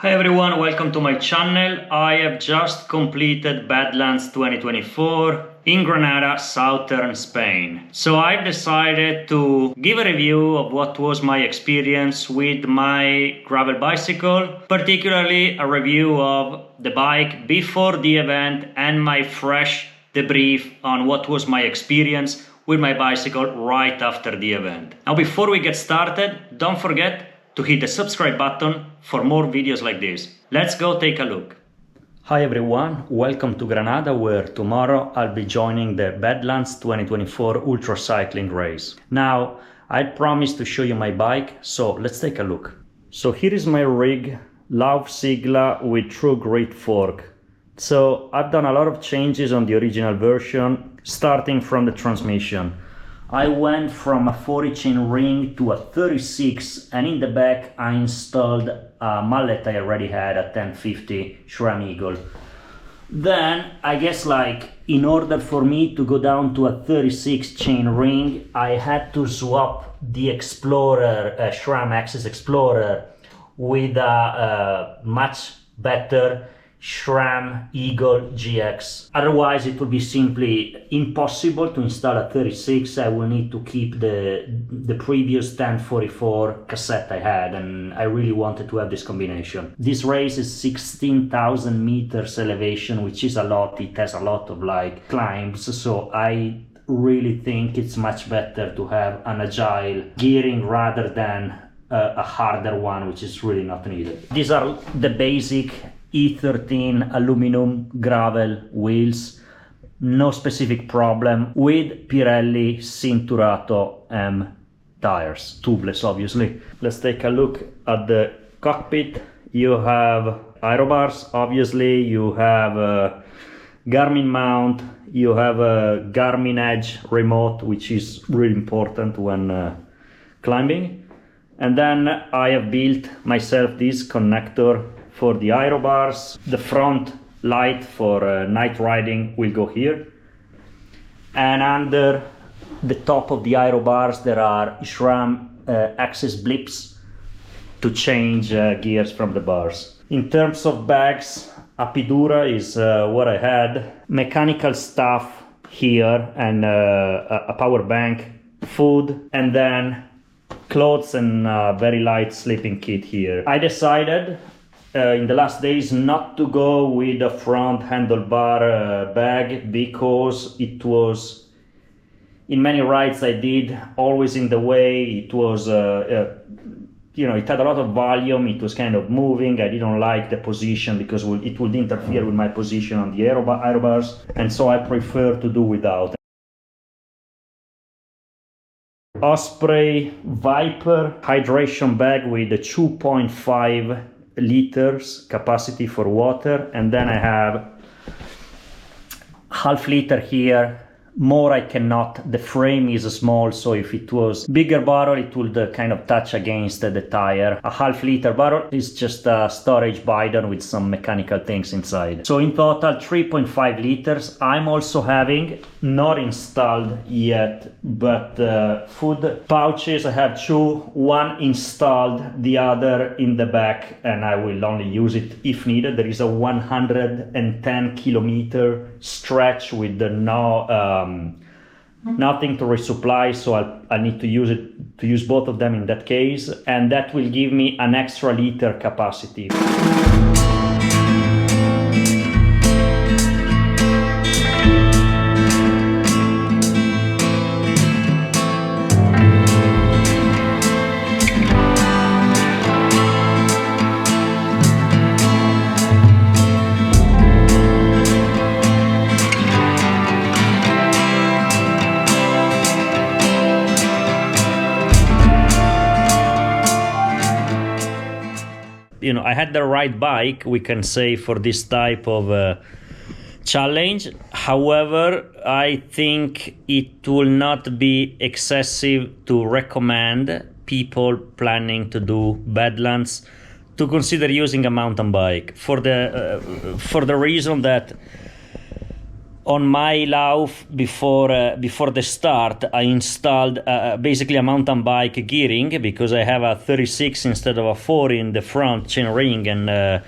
Hi everyone, welcome to my channel. I have just completed Badlands 2024 in Granada, southern Spain. So I've decided to give a review of what was my experience with my gravel bicycle, particularly a review of the bike before the event and my fresh debrief on what was my experience with my bicycle right after the event. Now before we get started, don't forget to hit the subscribe button for more videos like this. Let's go take a look. Hi everyone, welcome to Granada, where tomorrow I'll be joining the Badlands 2024 Ultra Cycling Race. Now, I promised to show you my bike, so let's take a look. So here is my rig, Lauf Sigla with True Grit fork. So I've done a lot of changes on the original version, starting from the transmission. I went from a 40 chain ring to a 36, and in the back I installed a mallet I already had, a 1050 SRAM Eagle. Then I guess in order for me to go down to a 36 chain ring, I had to swap the Explorer, SRAM Access Explorer, with a much better SRAM Eagle GX. Otherwise it would be simply impossible to install a 36. I will need to keep the previous 1044 cassette I had, and I really wanted to have this combination. This race is 16,000 meters elevation, which is a lot. It has a lot of climbs, so I really think it's much better to have an agile gearing rather than a harder one, which is really not needed. These are the basic E13 aluminum gravel wheels, no specific problem, with Pirelli Cinturato M tires, tubeless obviously. Let's take a look at the cockpit. You have aero bars, obviously, you have a Garmin mount, you have a Garmin Edge remote, which is really important when climbing. And then I have built myself this connector for the aero bars. The front light for night riding will go here, and under the top of the aero bars there are SRAM access blips to change gears from the bars. In terms of bags, Apidura is what I had, mechanical stuff here, and a power bank, food, and then clothes and very light sleeping kit here. I decided in the last days not to go with a front handlebar bag, because it was, in many rides I did, always in the way. It was it had a lot of volume, it was kind of moving. I didn't like the position because it would interfere with my position on the aero bars, and so I prefer to do without. Osprey Viper hydration bag with a 2.5 liters capacity for water, and then I have half liter here. More I cannot, the frame is small, so if it was bigger bottle it would kind of touch against the tire. A half liter bottle is just a storage bidon with some mechanical things inside. So in total 3.5 liters. I'm also having, not installed yet, but food pouches. I have two, one installed, the other in the back, and I will only use it if needed. There is a 110 kilometer stretch with nothing to resupply, so I need to use both of them in that case, and that will give me an extra liter capacity. I had the right bike, we can say, for this type of challenge. However, I think it will not be excessive to recommend people planning to do Badlands to consider using a mountain bike, for the reason that On my Lauf before the start, I installed basically a mountain bike gearing, because I have a 36 instead of a 40 in the front chain ring, and I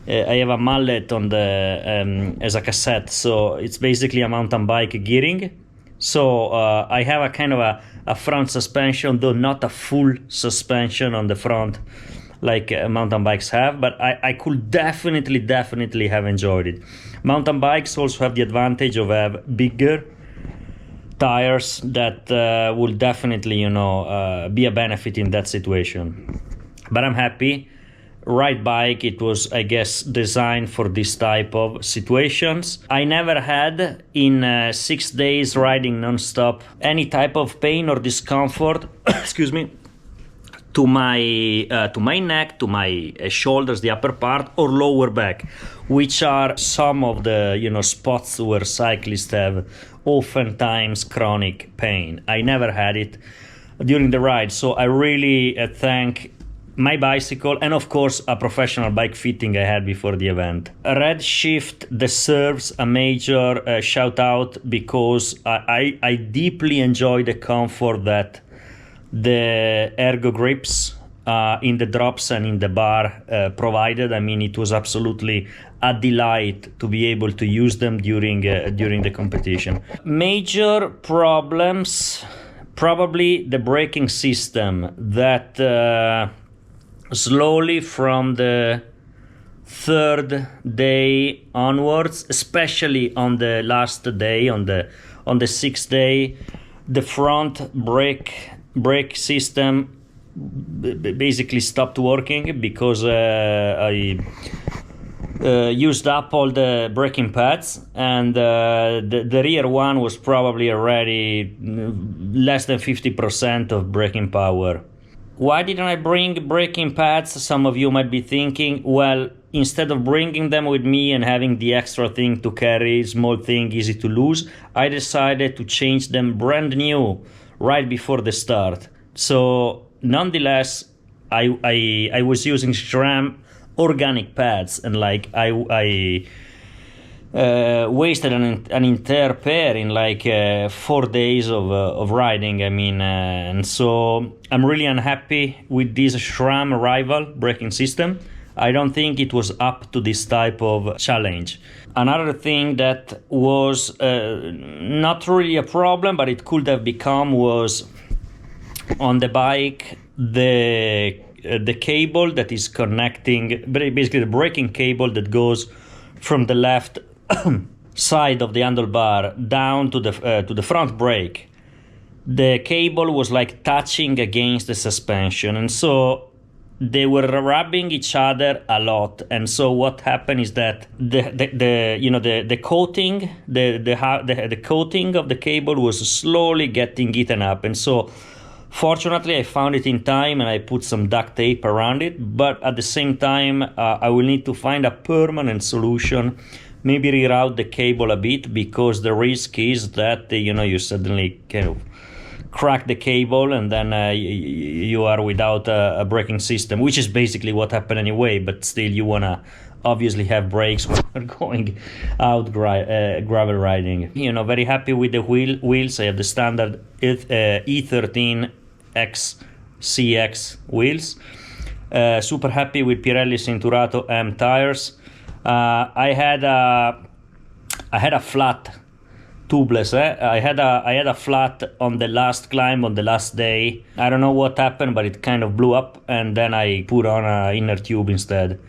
have a mallet on the as a cassette, so it's basically a mountain bike gearing. So I have a kind of a front suspension, though not a full suspension on the front like mountain bikes have, but I could definitely have enjoyed it. Mountain bikes also have the advantage of have bigger tires that will definitely, be a benefit in that situation. But I'm happy. Ride bike, it was, I guess, designed for this type of situations. I never had, in 6 days riding non-stop, any type of pain or discomfort, excuse me, to my neck, to my shoulders, the upper part, or lower back, which are some of the spots where cyclists have oftentimes chronic pain. I never had it during the ride, so I really thank my bicycle and of course a professional bike fitting I had before the event. Redshift deserves a major shout out, because I deeply enjoy the comfort that the ergo grips in the drops and in the bar provided. I mean, it was absolutely a delight to be able to use them during the competition. Major problems, probably the braking system, that slowly from the third day onwards, especially on the last day, on the sixth day, the front brake system basically stopped working, because I used up all the braking pads, and the rear one was probably already less than 50% of braking power. Why didn't I bring braking pads? Some of you might be thinking, well, instead of bringing them with me and having the extra thing to carry, small thing, easy to lose, I decided to change them brand new right before the start. So nonetheless, I was using SRAM organic pads, and like I wasted an entire pair in like 4 days of riding. I mean, and so I'm really unhappy with this SRAM Rival braking system. I don't think it was up to this type of challenge. Another thing that was not really a problem, but it could have become, was on the bike the cable that is connecting, basically the braking cable that goes from the left side of the handlebar down to the front brake. The cable was like touching against the suspension, and so they were rubbing each other a lot. And so what happened is that the coating, the coating of the cable was slowly getting eaten up. And so fortunately I found it in time, and I put some duct tape around it. But at the same time, I will need to find a permanent solution, maybe reroute the cable a bit, because the risk is that you suddenly kind of crack the cable, and then you are without a braking system, which is basically what happened anyway. But still, you wanna obviously have brakes when you're going out gravel riding. Very happy with the wheels. I have the standard E13 XCX wheels. Super happy with Pirelli Cinturato M tires. I had a flat tubeless. I had a flat on the last climb on the last day. I don't know what happened, but it kind of blew up, and then I put on an inner tube instead.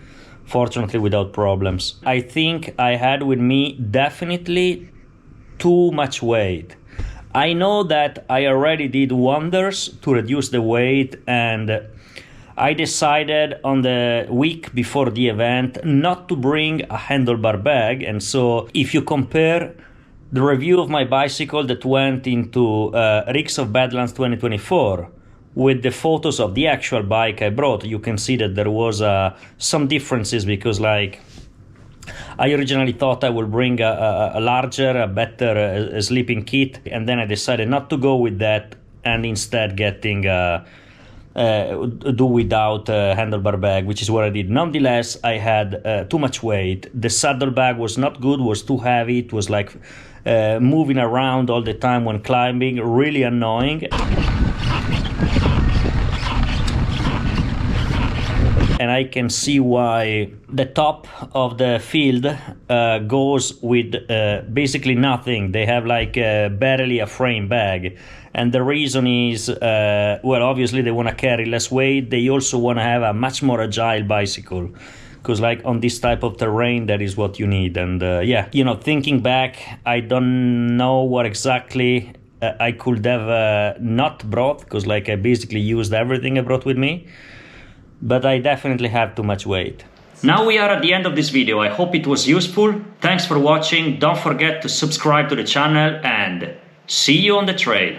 Fortunately, without problems. I think I had with me definitely too much weight. I know that I already did wonders to reduce the weight, and I decided on the week before the event not to bring a handlebar bag. And so if you compare the review of my bicycle that went into Rigs of Badlands 2024 with the photos of the actual bike I brought, you can see that there was some differences, because like I originally thought I would bring a larger, a better sleeping kit, and then I decided not to go with that, and instead getting do without a handlebar bag, which is what I did. Nonetheless, I had too much weight. The saddlebag was not good, was too heavy. It was like moving around all the time when climbing, really annoying. And I can see why the top of the field goes with basically nothing. They have like barely a frame bag. And the reason is, well, obviously they want to carry less weight. They also want to have a much more agile bicycle. Because like on this type of terrain, that is what you need. And yeah, you know, thinking back, I don't know what exactly I could have not brought. Because like I basically used everything I brought with me. But I definitely have too much weight. Now we are at the end of this video. I hope it was useful. Thanks for watching. Don't forget to subscribe to the channel and see you on the trail.